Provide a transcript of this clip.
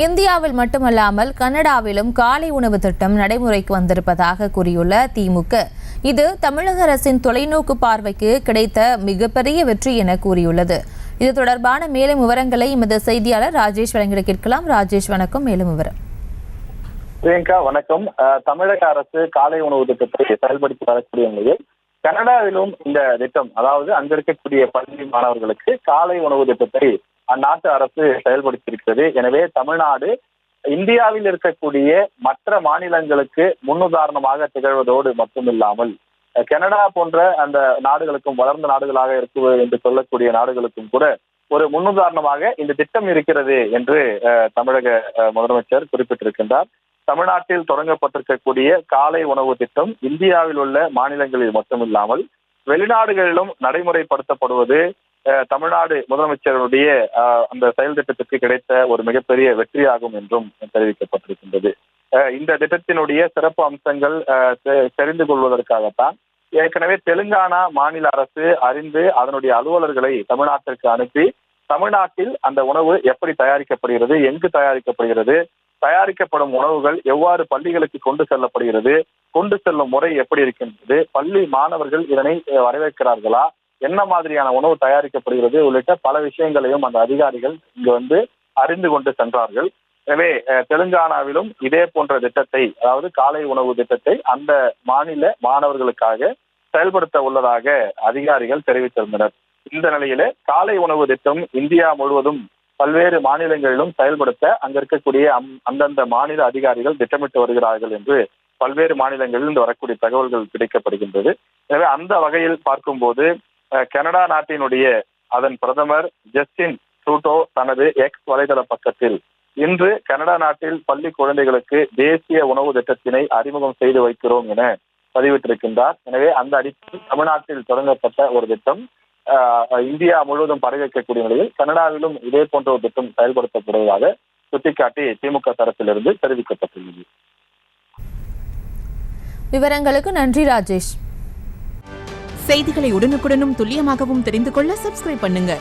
இந்தியாவில் மட்டுமல்லாமல் கனடாவிலும் காலை உணவு திட்டம் நடைமுறைக்கு வந்திருப்பதாக கூறியுள்ள திமுக, இது தமிழக அரசின் தொலைநோக்கு பார்வைக்கு கிடைத்த மிகப்பெரிய வெற்றி என கூறியுள்ளது. இது தொடர்பான மேலும் விவரங்களை எமது செய்தியாளர் ராஜேஷ் வழங்கிட கேட்கலாம். ராஜேஷ், வணக்கம். மேலும் விவரம். பிரியங்கா, வணக்கம். தமிழக அரசு காலை உணவு திட்டத்தை செயல்படுத்தி வரக்கூடிய நிலையில் கனடாவிலும் இந்த திட்டம், அதாவது அங்க இருக்கக்கூடிய பள்ளி மாணவர்களுக்கு காலை உணவு திட்டத்தை அந்நாட்டு அரசு செயல்படுத்தியிருக்கிறது. எனவே தமிழ்நாடு இந்தியாவில் இருக்கக்கூடிய மற்ற மாநிலங்களுக்கு முன்னுதாரணமாக திகழ்வதோடு மட்டுமில்லாமல் கனடா போன்ற அந்த நாடுகளுக்கும், வளர்ந்த நாடுகளாக இருக்குது என்று சொல்லக்கூடிய நாடுகளுக்கும் கூட ஒரு முன்னுதாரணமாக இந்த திட்டம் இருக்கிறது என்று தமிழக முதலமைச்சர் குறிப்பிட்டிருக்கின்றார். தமிழ்நாட்டில் தொடங்கப்பட்டிருக்கக்கூடிய காலை உணவு திட்டம் இந்தியாவில் உள்ள மாநிலங்களில் மட்டுமில்லாமல் வெளிநாடுகளிலும் நடைமுறைப்படுத்தப்படுவது தமிழ்நாடு முதலமைச்சருடைய அந்த செயல் திட்டத்திற்கு கிடைத்த ஒரு மிகப்பெரிய வெற்றியாகும் என்றும் தெரிவிக்கப்பட்டிருக்கின்றது. இந்த திட்டத்தினுடைய சிறப்பு அம்சங்கள் தெரிந்து கொள்வதற்காகத்தான் ஏற்கனவே தெலுங்கானா மாநில அரசு அறிந்து அதனுடைய அலுவலர்களை தமிழ்நாட்டிற்கு அனுப்பி தமிழ்நாட்டில் அந்த உணவு எப்படி தயாரிக்கப்படுகிறது, எங்கு தயாரிக்கப்படுகிறது, தயாரிக்கப்படும் உணவுகள் எவ்வாறு பள்ளிகளுக்கு கொண்டு செல்லப்படுகிறது, கொண்டு செல்லும் முறை எப்படி இருக்கின்றது, பள்ளி மாணவர்கள் இதனை வரவேற்கிறார்களா, என்ன மாதிரியான உணவு தயாரிக்கப்படுகிறது உள்ளிட்ட பல விஷயங்களையும் அந்த அதிகாரிகள் இங்கு அறிந்து கொண்டு சென்றார்கள். எனவே தெலுங்கானாவிலும் இதே போன்ற திட்டத்தை, அதாவது காலை உணவு திட்டத்தை அந்த மாநில மாணவர்களுக்காக செயல்படுத்த உள்ளதாக அதிகாரிகள் தெரிவித்திருந்தனர். இந்த நிலையில காலை உணவு திட்டம் இந்தியா முழுவதும் பல்வேறு மாநிலங்களிலும் செயல்படுத்த அங்க இருக்கக்கூடிய அந்தந்த மாநில அதிகாரிகள் திட்டமிட்டு வருகிறார்கள் என்று பல்வேறு மாநிலங்களில் இருந்து வரக்கூடிய தகவல்கள் கிடைக்கப்படுகின்றது. எனவே அந்த வகையில் பார்க்கும்போது கனடா நாட்டினுடைய அதன் பிரதமர் ஜஸ்டின் ட்ரூடோ தனது எக்ஸ் வலைதள பக்கத்தில் இன்று கனடா நாட்டில் பள்ளி குழந்தைகளுக்கு தேசிய உணவு திட்டத்தினை அறிமுகம் செய்து வைக்கிறோம் என பதிவிட்டிருக்கின்றார். எனவே அந்த அடிப்படையில் தமிழ்நாட்டில் தொடங்கப்பட்ட ஒரு திட்டம் இந்தியா முழுவதும் பரவிக்கக்கூடிய நிலையில் கனடாவிலும் இதே போன்ற ஒரு திட்டம் செயல்படுத்தப்படுவதாக சுட்டிக்காட்டி திமுக தரப்பிலிருந்து தெரிவிக்கப்பட்டுள்ளது. விவரங்களுக்கு நன்றி ராஜேஷ். செய்திகளை உடனுக்குடனும் துல்லியமாகவும் தெரிந்து கொள்ள சப்ஸ்கிரைப் பண்ணுங்க.